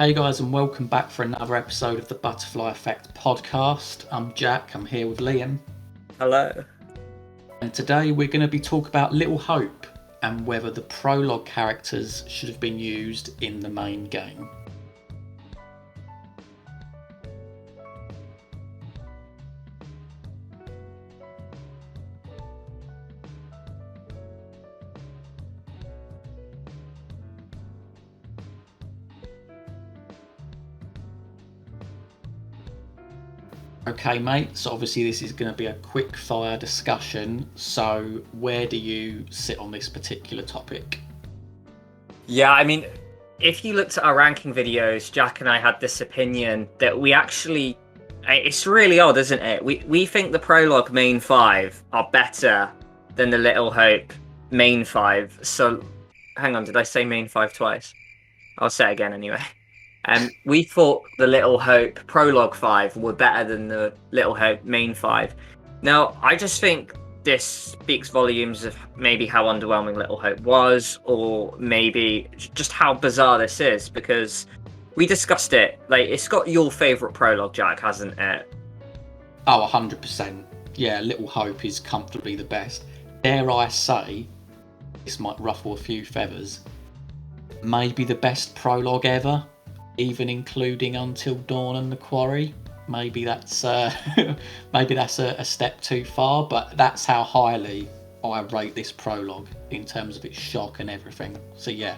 Hey guys, and welcome back for another episode of the Butterfly Effect podcast. I'm Jack, I'm here with Liam. Hello. And today we're going to be talking about Little Hope and whether the prologue characters should have been used in the main game. Okay mate, so obviously this is going to be a quick fire discussion, so where do you sit on this particular topic? Yeah, I mean, if you looked at our ranking videos, Jack and I had this opinion that we actually... It's really odd, isn't it? We think the Prologue main 5 are better than the Little Hope main 5. So, hang on, did I say main 5 twice? I'll say it again anyway. We thought the Little Hope Prologue 5 were better than the Little Hope main 5. Now, I just think this speaks volumes of maybe how underwhelming Little Hope was, or maybe just how bizarre this is, because we discussed it. Like, it's got your favourite Prologue, Jack, hasn't it? Oh, 100%. Yeah, Little Hope is comfortably the best. Dare I say, this might ruffle a few feathers, maybe the best prologue ever, even including Until Dawn and the Quarry. Maybe that's maybe that's a step too far, but that's how highly I rate this prologue in terms of its shock and everything. So yeah.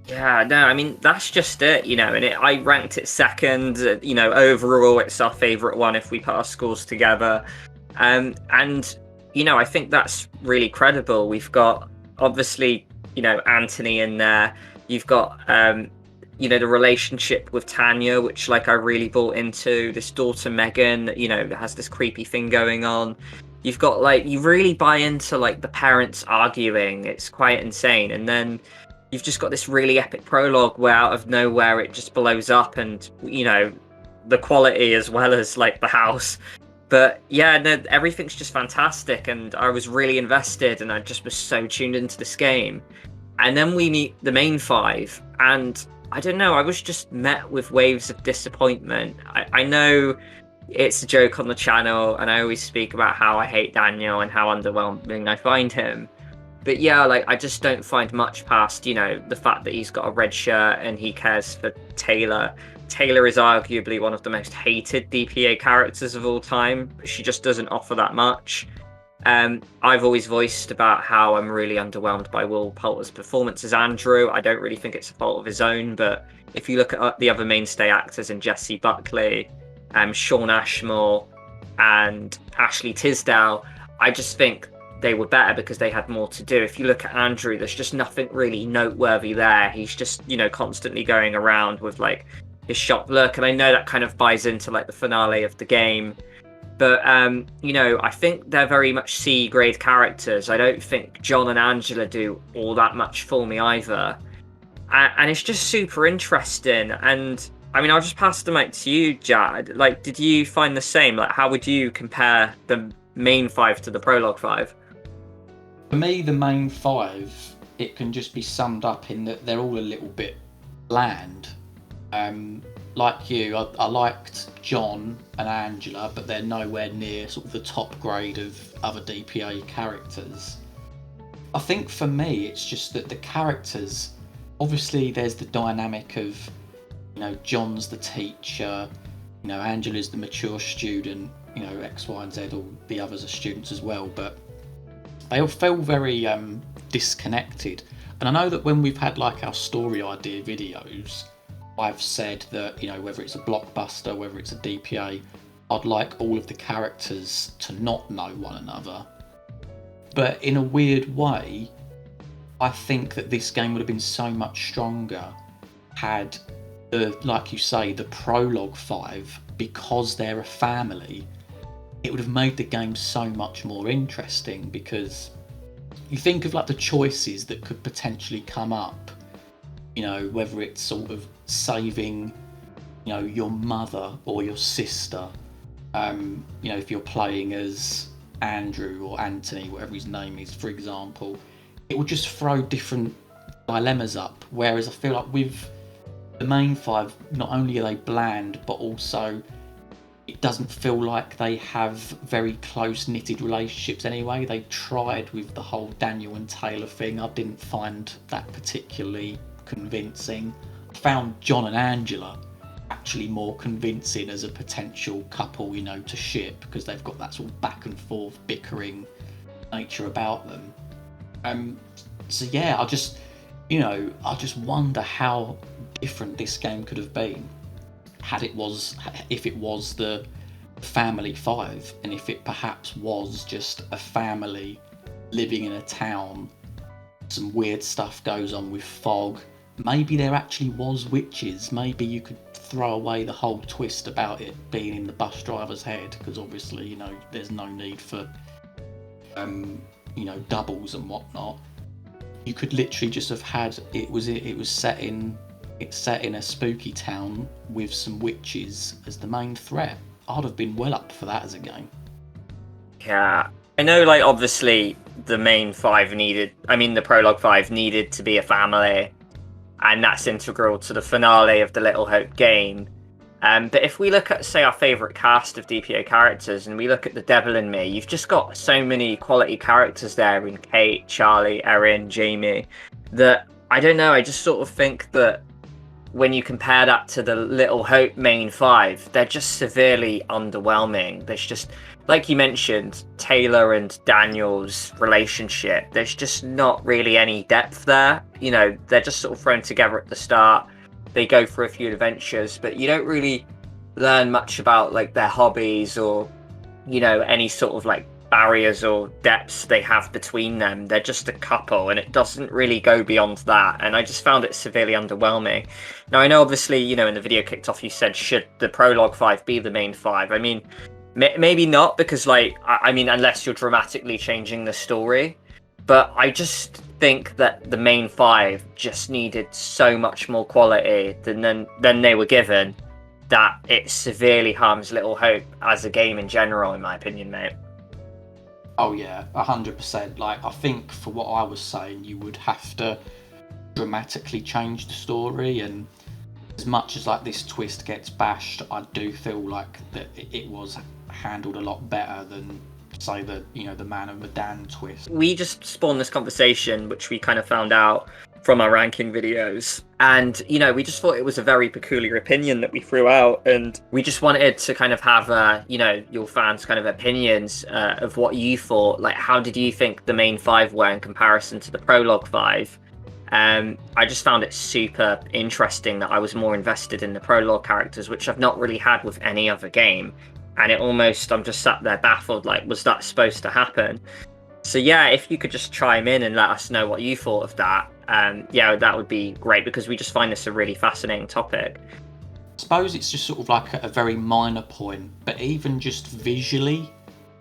Yeah, no, I mean, that's just it, and I ranked it second. Overall, it's our favourite one if we put our scores together. And, I think that's really credible. We've got, obviously, Anthony in there. You've got, the relationship with Tanya, which, I really bought into. This daughter, Megan, that has this creepy thing going on. You've got, you really buy into, the parents arguing. It's quite insane. And then you've just got this really epic prologue where out of nowhere it just blows up, and the quality as well as the house. But yeah, no, everything's just fantastic, and I was really invested, and I just was so tuned into this game. And then we meet the main 5, and I don't know, I was just met with waves of disappointment. I know it's a joke on the channel, and I always speak about how I hate Daniel and how underwhelming I find him. But yeah, I just don't find much past, the fact that he's got a red shirt and he cares for Taylor. Taylor is arguably one of the most hated DPA characters of all time. She just doesn't offer that much. I've always voiced about how I'm really underwhelmed by Will Poulter's performance as Andrew. I don't really think it's a fault of his own, but if you look at the other mainstay actors in Jessie Buckley, Shawn Ashmore, and Ashley Tisdale, I just think they were better because they had more to do. If you look at Andrew, there's just nothing really noteworthy there. He's just, constantly going around with his shocked look, and I know that kind of buys into the finale of the game. But I think they're very much C grade characters. I don't think John and Angela do all that much for me either. And it's just super interesting. And I mean, I'll just pass the mic to you, Jad. Did you find the same? How would you compare the main 5 to the prologue 5? For me, the main 5, it can just be summed up in that they're all a little bit bland. Like you, I liked John and Angela, but they're nowhere near sort of the top grade of other DPA characters. I think for me, it's just that the characters, obviously there's the dynamic of, John's the teacher, Angela's the mature student, X, Y, and Z, all the others are students as well, but they all feel very disconnected. And I know that when we've had our story idea videos, I've said that, whether it's a blockbuster, whether it's a DPA, I'd like all of the characters to not know one another. But in a weird way, I think that this game would have been so much stronger had like you say, the Prologue 5, because they're a family, it would have made the game so much more interesting, because you think of the choices that could potentially come up, whether it's sort of saving, your mother or your sister, if you're playing as Andrew or Anthony, whatever his name is, for example, it will just throw different dilemmas up. Whereas I feel like with the main 5, not only are they bland, but also it doesn't feel like they have very close knitted relationships anyway. They tried with the whole Daniel and Taylor thing. I didn't find that particularly convincing. I found John and Angela actually more convincing as a potential couple, to ship, because they've got that sort of back and forth bickering nature about them. So yeah, I just wonder how different this game could have been if it was the family 5, and if it perhaps was just a family living in a town. Some weird stuff goes on with fog. Maybe there actually was witches. Maybe you could throw away the whole twist about it being in the bus driver's head, because obviously, there's no need for doubles and whatnot. You could literally just have had it was set in a spooky town with some witches as the main threat. I'd have been well up for that as a game. Yeah, I know, like, obviously the main 5 the Prologue 5 needed to be a family, and that's integral to the finale of the Little Hope game. But if we look at, say, our favourite cast of DPO characters, and we look at The Devil in Me, you've just got so many quality characters there in Kate, Charlie, Erin, Jamie, that, I don't know, I just sort of think that when you compare that to the Little Hope main 5, they're just severely underwhelming. There's just, like you mentioned, Taylor and Daniel's relationship, there's just not really any depth there. They're just sort of thrown together at the start. They go for a few adventures, but you don't really learn much about, like, their hobbies or, any sort of, like, barriers or depths they have between them. They're just a couple, and it doesn't really go beyond that, and I just found it severely underwhelming. Now, I know, obviously, in the video kicked off, you said, should the Prologue 5 be the main 5? I mean, maybe not, because, like, unless you're dramatically changing the story, but I just think that the main 5 just needed so much more quality than they were given, that it severely harms Little Hope as a game in general, in my opinion, mate. Oh yeah, 100%. Like, I think for what I was saying, you would have to dramatically change the story, and as much as, like, this twist gets bashed, I do feel like that it was handled a lot better than, say, the Man of Medan twist. We just spawned this conversation, which we kind of found out from our ranking videos, and we just thought it was a very peculiar opinion that we threw out, and we just wanted to kind of have your fans' kind of opinions of what you thought. Like, how did you think the main 5 were in comparison to the Prologue 5? I just found it super interesting that I was more invested in the Prologue characters, which I've not really had with any other game, and I'm just sat there baffled, like, was that supposed to happen? So yeah, if you could just chime in and let us know what you thought of that, that would be great, because we just find this a really fascinating topic. I suppose it's just sort of like a very minor point, but even just visually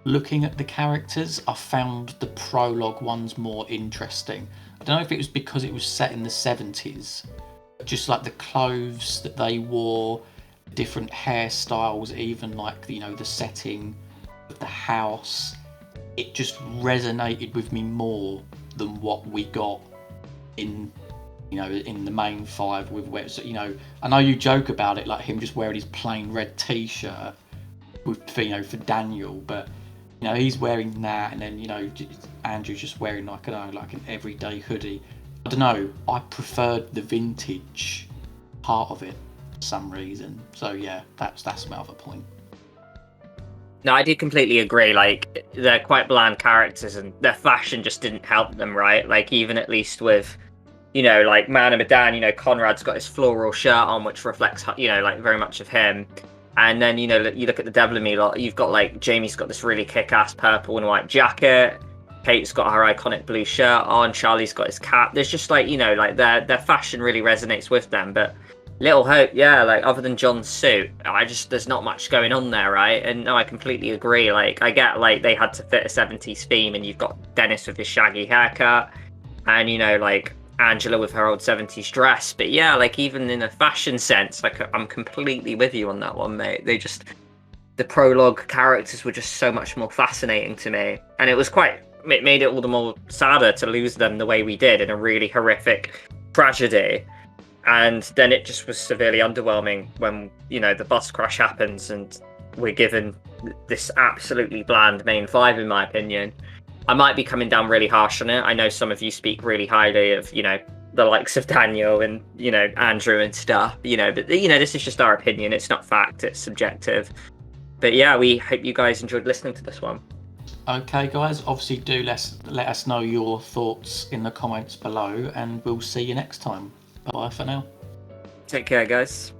looking at the characters, I found the Prologue ones more interesting. I don't know if it was because it was set in the 70s, but just like the clothes that they wore, different hairstyles, even like the setting of the house, it just resonated with me more than what we got in the main 5 with where, I know you joke about it, like him just wearing his plain red t-shirt with for Daniel, but he's wearing that, and then Andrew's just wearing like an everyday hoodie. I don't know, I preferred the vintage part of it for some reason. So yeah, that's my other point. No, I do completely agree. Like, they're quite bland characters, and their fashion just didn't help them, right? Like, even at least with, like Man of Medan, Conrad's got his floral shirt on, which reflects, like very much of him. And then, you look at the Devil in Me lot, you've got, like, Jamie's got this really kick-ass purple and white jacket. Kate's got her iconic blue shirt on. Charlie's got his cap. There's just, like, like, their fashion really resonates with them. But Little Hope, yeah, like, other than John's suit, there's not much going on there, right? And no, I completely agree. Like, I get, like, they had to fit a 70s theme, and you've got Dennis with his shaggy haircut, and, like, Angela with her old 70s dress. But yeah, like, even in a fashion sense, like, I'm completely with you on that one, mate. The Prologue characters were just so much more fascinating to me, and it made it all the more sadder to lose them the way we did in a really horrific tragedy. and then it just was severely underwhelming when, you know, the bus crash happens and we're given this absolutely bland main 5, in my opinion. I might be coming down really harsh on it. I know some of you speak really highly of, you know, the likes of Daniel and, you know, Andrew and stuff, you know, but, you know, this is just our opinion. It's not fact, it's subjective. But yeah, we hope you guys enjoyed listening to this one. Okay, guys, obviously do let us know your thoughts in the comments below, and we'll see you next time. Bye for now. Take care, guys.